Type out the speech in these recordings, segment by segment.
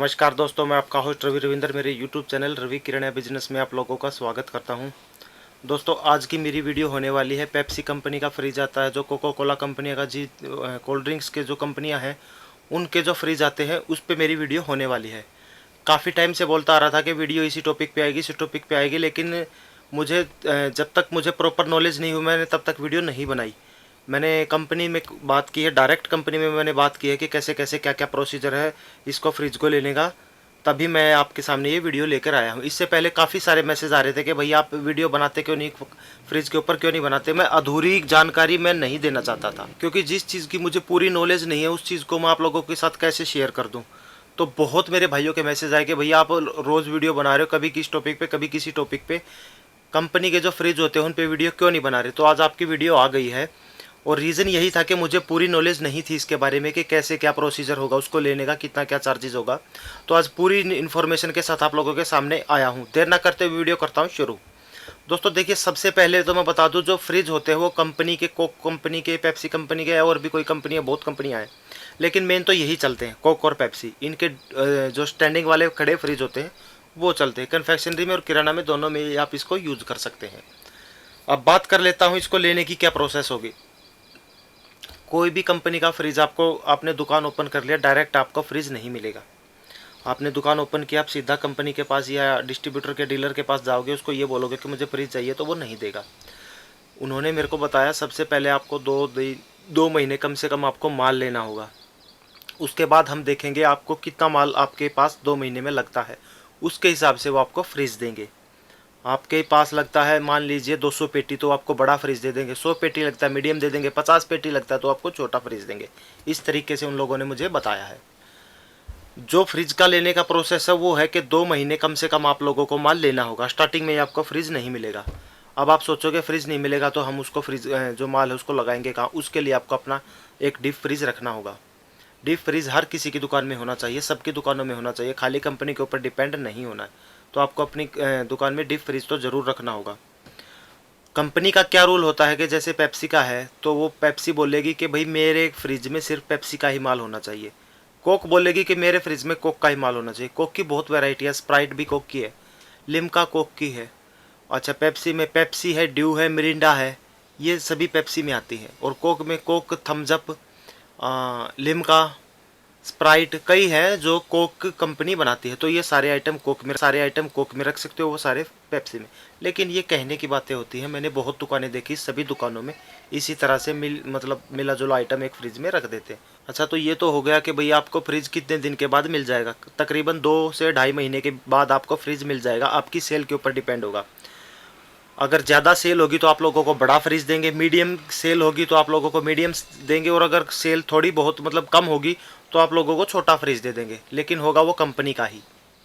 नमस्कार दोस्तों, मैं आपका होस्ट रवि रविंदर मेरे YouTube चैनल रवि किराना बिजनेस में आप लोगों का स्वागत करता हूं। दोस्तों, आज की मेरी वीडियो होने वाली है पेप्सी कंपनी का फ्रिज आता है, जो कोको कोला कंपनी का जी कोल्ड ड्रिंक्स के जो कंपनियां हैं उनके जो फ्रिज आते हैं उस पर मेरी वीडियो होने वाली है। काफ़ी टाइम से बोलता आ रहा था कि वीडियो इसी टॉपिक पे आएगी, इसी टॉपिक पे आएगी, लेकिन मुझे जब तक मुझे प्रॉपर नॉलेज नहीं हुई मैंने तब तक वीडियो नहीं बनाई। मैंने कंपनी में बात की है, डायरेक्ट कंपनी में मैंने बात की है कि कैसे कैसे क्या क्या प्रोसीजर है इसको फ्रिज को लेने का, तभी मैं आपके सामने ये वीडियो लेकर आया हूँ। इससे पहले काफ़ी सारे मैसेज आ रहे थे कि भैया आप वीडियो बनाते क्यों नहीं, फ्रिज के ऊपर क्यों नहीं बनाते। मैं अधूरी जानकारी मैं नहीं देना चाहता था, क्योंकि जिस चीज़ की मुझे पूरी नॉलेज नहीं है उस चीज़ को मैं आप लोगों के साथ कैसे शेयर कर दूँ। तो बहुत मेरे भाइयों के मैसेज आए कि भैया आप रोज़ वीडियो बना रहे हो, कभी किस टॉपिक पे कभी किसी टॉपिक पे, कंपनी के जो फ्रिज होते हैं उन पे वीडियो क्यों नहीं बना रहे। तो आज आपकी वीडियो आ गई है, और रीज़न यही था कि मुझे पूरी नॉलेज नहीं थी इसके बारे में कि कैसे क्या प्रोसीजर होगा उसको लेने का, कितना क्या चार्जेस होगा। तो आज पूरी इन्फॉर्मेशन के साथ आप लोगों के सामने आया हूँ। देर ना करते हुए वीडियो करता हूँ शुरू। दोस्तों देखिए, सबसे पहले तो मैं बता दूं, जो फ्रिज होते हैं वो कंपनी के, कोक कंपनी के, पेप्सी कंपनी के, और भी कोई कंपनी है, बहुत कंपनियां हैं, लेकिन मेन तो यही चलते हैं, कोक और पेप्सी। इनके जो स्टैंडिंग वाले खड़े फ्रिज होते हैं वो चलते हैं। कन्फेक्शनरी में और किराना में दोनों में आप इसको यूज़ कर सकते हैं। अब बात कर लेता हूँ इसको लेने की क्या प्रोसेस होगी। कोई भी कंपनी का फ्रिज आपको, आपने दुकान ओपन कर लिया, डायरेक्ट आपको फ्रिज नहीं मिलेगा। आपने दुकान ओपन किया, आप सीधा कंपनी के पास या डिस्ट्रीब्यूटर के, डीलर के पास जाओगे, उसको ये बोलोगे कि मुझे फ्रिज चाहिए, तो वो नहीं देगा। उन्होंने मेरे को बताया सबसे पहले आपको दो महीने कम से कम आपको माल लेना होगा। उसके बाद हम देखेंगे आपको कितना माल आपके पास 2 महीने में लगता है, उसके हिसाब से वो आपको फ्रिज देंगे। आपके पास लगता है मान लीजिए 200 पेटी, तो आपको बड़ा फ्रिज दे देंगे। 100 पेटी लगता है मीडियम दे देंगे। 50 पेटी लगता है तो आपको छोटा फ्रिज देंगे। इस तरीके से उन लोगों ने मुझे बताया है। जो फ्रिज का लेने का प्रोसेस है वो है कि 2 महीने कम से कम आप लोगों को माल लेना होगा। स्टार्टिंग में आपको फ्रिज नहीं मिलेगा। अब आप सोचोगे फ्रिज नहीं मिलेगा तो हम उसको फ्रिज जो माल है उसको लगाएंगे कहाँ। उसके लिए आपको अपना एक डीप फ्रिज रखना होगा। डीप फ्रिज हर किसी की दुकान में होना चाहिए, सबकी दुकानों में होना चाहिए, खाली कंपनी के ऊपर डिपेंड नहीं होना है। तो आपको अपनी दुकान में डीप फ्रिज तो ज़रूर रखना होगा। कंपनी का क्या रूल होता है कि जैसे पेप्सी का है तो वो पेप्सी बोलेगी कि भाई मेरे फ्रिज में सिर्फ पेप्सी का ही माल होना चाहिए। कोक बोलेगी कि मेरे फ्रिज में कोक का ही माल होना चाहिए। कोक की बहुत वैरायटी है, स्प्राइट भी कोक की है, लिम्का कोक की है। अच्छा, पेप्सी में पेप्सी है, ड्यू है, मिरिंडा है, ये सभी पेप्सी में आती है। और कोक में कोक, थम्सअप, लिम्का, स्प्राइट, कई है जो कोक कंपनी बनाती है। तो ये सारे आइटम कोक में रख सकते हो, वो सारे पेप्सी में। लेकिन ये कहने की बातें होती हैं। मैंने बहुत दुकानें देखी, सभी दुकानों में इसी तरह से मिला जुला आइटम एक फ्रिज में रख देते हैं। अच्छा, तो ये तो हो गया कि भैया आपको फ्रिज कितने दिन के बाद मिल जाएगा। तकरीबन 2 से 2.5 महीने के बाद आपको फ्रिज मिल जाएगा। आपकी सेल के ऊपर डिपेंड होगा। अगर ज़्यादा सेल होगी तो आप लोगों को बड़ा फ्रिज देंगे, मीडियम सेल होगी तो आप लोगों को मीडियम देंगे, और अगर सेल थोड़ी बहुत कम होगी तो आप लोगों को छोटा फ्रिज दे देंगे, लेकिन होगा वो कंपनी का ही।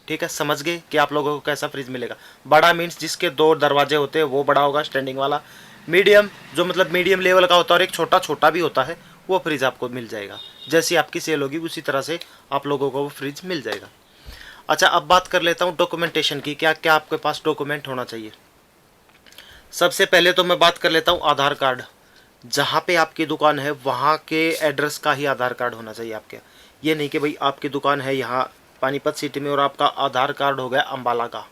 ठीक है, समझ गए कि आप लोगों को कैसा फ्रिज मिलेगा। बड़ा मीन्स जिसके 2 दरवाजे होते हैं वो बड़ा होगा, स्टैंडिंग वाला। मीडियम जो मीडियम लेवल का होता है, और एक छोटा छोटा भी होता है, वो फ्रिज आपको मिल जाएगा। जैसी आपकी सेल होगी उसी तरह से आप लोगों को वो फ्रिज मिल जाएगा। अच्छा, अब बात कर लेता हूँ डॉक्यूमेंटेशन की। क्या क्या आपके पास डॉक्यूमेंट होना चाहिए। सबसे पहले तो मैं बात कर लेता हूँ आधार कार्ड। जहाँ पे आपकी दुकान है वहाँ के एड्रेस का ही आधार कार्ड होना चाहिए आपके। ये नहीं कि भाई आपकी दुकान है यहाँ पानीपत सिटी में और आपका आधार कार्ड हो गया अम्बाला का।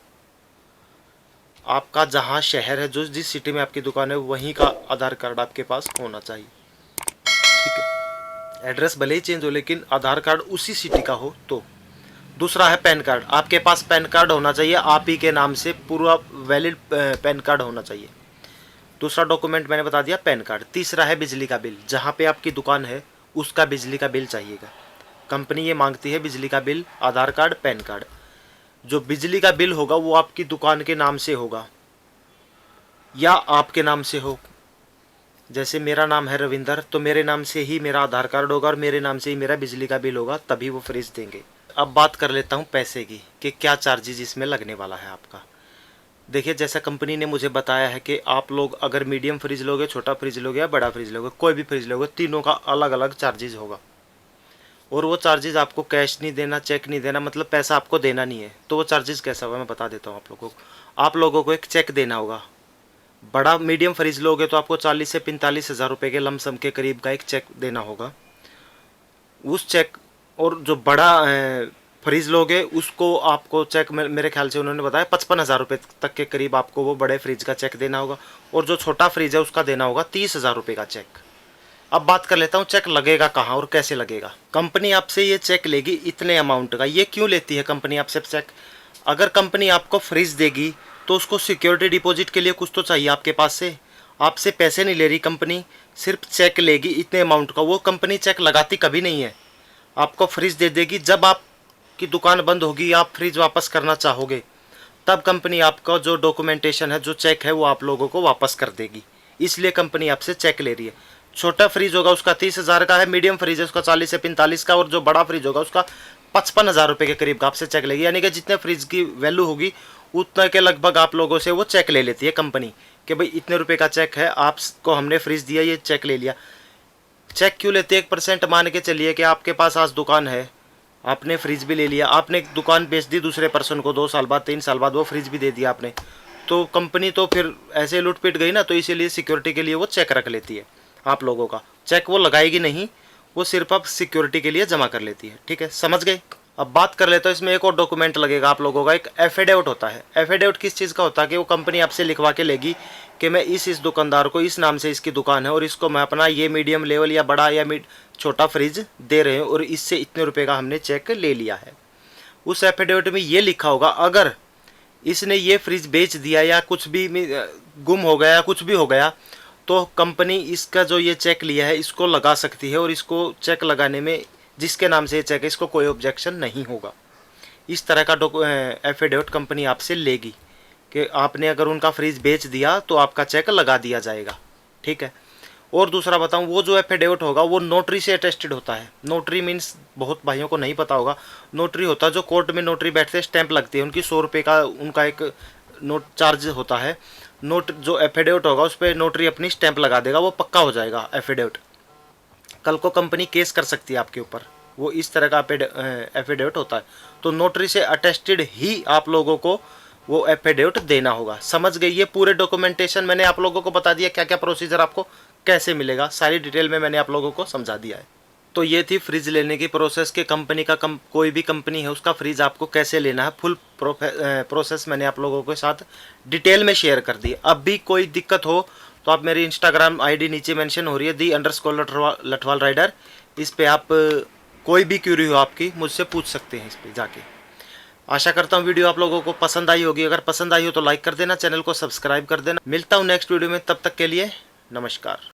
आपका जहाँ शहर है, जो जिस सिटी में आपकी दुकान है, वहीं का आधार कार्ड आपके पास होना चाहिए। ठीक है, एड्रेस भले ही चेंज हो लेकिन आधार कार्ड उसी सिटी का हो तो। दूसरा है पैन कार्ड। आपके पास पैन कार्ड होना चाहिए, आप ही के नाम से पूरा वैलिड पैन कार्ड होना चाहिए। दूसरा डॉक्यूमेंट मैंने बता दिया, पैन कार्ड। तीसरा है बिजली का बिल। जहाँ पे आपकी दुकान है उसका बिजली का बिल चाहिएगा। कंपनी ये मांगती है बिजली का बिल, आधार कार्ड, पैन कार्ड। जो बिजली का बिल होगा वो आपकी दुकान के नाम से होगा या आपके नाम से हो। जैसे मेरा नाम है रविंदर, तो मेरे नाम से ही मेरा आधार कार्ड होगा और मेरे नाम से ही मेरा बिजली का बिल होगा, तभी वो फ्रिज देंगे। अब बात कर लेता हूँ पैसे की कि क्या चार्जेस इसमें लगने वाला है आपका। देखिए, जैसा कंपनी ने मुझे बताया है कि आप लोग अगर मीडियम फ्रिज लोगे, छोटा फ्रिज लोगे या बड़ा फ्रिज लोगे, कोई भी फ्रिज लोगे, तीनों का अलग अलग चार्जेस होगा। और वो चार्जेस आपको कैश नहीं देना, चेक नहीं देना, पैसा आपको देना नहीं है। तो वो चार्जेस कैसा होगा मैं बता देता हूँ आप लोगों को। आप लोगों को एक चेक देना होगा। बड़ा मीडियम फ्रिज लोगे तो आपको 40 से 45 हज़ार रुपये के लमसम के करीब का एक चेक देना होगा। उस चेक, और जो बड़ा फ्रिज लोगे उसको आपको चेक मेरे ख्याल से उन्होंने बताया 55,000 रुपये तक के करीब आपको वो बड़े फ्रिज का चेक देना होगा, और जो छोटा फ्रिज है उसका देना होगा 30,000 रुपये का चेक। अब बात कर लेता हूँ चेक लगेगा कहाँ और कैसे लगेगा। कंपनी आपसे ये चेक लेगी इतने अमाउंट का। ये क्यों लेती है कंपनी आपसे चेक? अगर कंपनी आपको फ्रिज देगी तो उसको सिक्योरिटी डिपॉजिट के लिए कुछ तो चाहिए आपके पास से। आपसे पैसे नहीं ले रही कंपनी, सिर्फ चेक लेगी इतने अमाउंट का। वो कंपनी चेक लगाती कभी नहीं है, आपको फ्रिज दे देगी। जब आपकी दुकान बंद होगी, आप फ्रिज वापस करना चाहोगे, तब कंपनी आपका जो डॉक्यूमेंटेशन है, जो चेक है, वो आप लोगों को वापस कर देगी। इसलिए कंपनी आपसे चेक ले रही है। छोटा फ्रिज होगा उसका 30,000 का है, मीडियम फ्रिज है उसका 40 से 45 का, और जो बड़ा फ्रिज होगा उसका 55,000 रुपये के करीब का आपसे चेक लेगी। यानी कि जितने फ्रिज की वैल्यू होगी उतना के लगभग आप लोगों से वो चेक ले लेती है कंपनी, कि भाई इतने रुपए का चेक है, आपको हमने फ्रिज दिया, ये चेक ले लिया। चेक क्यों लेते हैं? 1% मान के चलिए कि आपके पास आज दुकान है, आपने फ्रिज भी ले लिया, आपने दुकान बेच दी दूसरे पर्सन को, 2 साल बाद 3 साल बाद वो फ्रिज भी दे दिया आपने, तो कंपनी तो फिर ऐसे लूट पिट गई ना। तो इसीलिए सिक्योरिटी के लिए वो चेक रख लेती है आप लोगों का। चेक वो लगाएगी नहीं, वो सिर्फ आप सिक्योरिटी के लिए जमा कर लेती है। ठीक है, समझ गए? अब बात कर लेते हैं इसमें एक और डॉक्यूमेंट लगेगा आप लोगों का, एक एफिडेविट होता है। एफिडेविट किस चीज़ का होता है कि वो कंपनी आपसे लिखवा के लेगी कि मैं इस दुकानदार को, इस नाम से इसकी दुकान है, और इसको मैं अपना ये मीडियम लेवल या बड़ा या छोटा फ्रिज दे रहे हैं, और इससे इतने रुपए का हमने चेक ले लिया है। उस एफिडेविट में ये लिखा होगा अगर इसने ये फ्रिज बेच दिया या कुछ भी गुम हो गया या कुछ भी हो गया, तो कंपनी इसका जो ये चेक लिया है इसको लगा सकती है, और इसको चेक लगाने में जिसके नाम से ये चेक है इसको कोई ऑब्जेक्शन नहीं होगा। इस तरह का एफिडेविट कंपनी आपसे लेगी कि आपने अगर उनका फ्रिज बेच दिया तो आपका चेक लगा दिया जाएगा। ठीक है। और दूसरा बताऊं, वो जो एफिडेविट होगा वो नोटरी से अटेस्टेड होता है। नोटरी मीन्स बहुत भाइयों को नहीं पता होगा, नोटरी होता है जो कोर्ट में नोटरी बैठते हैं, स्टैंप लगती है उनकी, 100 रुपये का उनका एक नोट चार्ज होता है। नोट जो एफिडेविट होगा उस पर नोटरी अपनी स्टैंप लगा देगा, वो पक्का हो जाएगा एफिडेविट। कल को कंपनी केस कर सकती है आपके ऊपर, वो इस तरह का एफिडेविट होता है। तो नोटरी से अटेस्टेड ही आप लोगों को वो एफिडेविट देना होगा। समझ गए? ये पूरे डॉक्यूमेंटेशन मैंने आप लोगों को बता दिया, क्या क्या प्रोसीजर आपको कैसे मिलेगा, सारी डिटेल में मैंने आप लोगों को समझा दिया है। तो ये थी फ्रिज लेने की प्रोसेस के कंपनी का कोई भी कंपनी है उसका फ्रिज आपको कैसे लेना है, फुल प्रोसेस मैंने आप लोगों के साथ डिटेल में शेयर कर दी। अब भी कोई दिक्कत हो तो आप मेरी इंस्टाग्राम आईडी नीचे मेंशन हो रही है _लठवाल राइडर, इस पे आप कोई भी क्यूरी हो आपकी मुझसे पूछ सकते हैं इस पे जाके। आशा करता हूँ वीडियो आप लोगों को पसंद आई होगी। अगर पसंद आई हो तो लाइक कर देना, चैनल को सब्सक्राइब कर देना। मिलता हूँ नेक्स्ट वीडियो में, तब तक के लिए नमस्कार।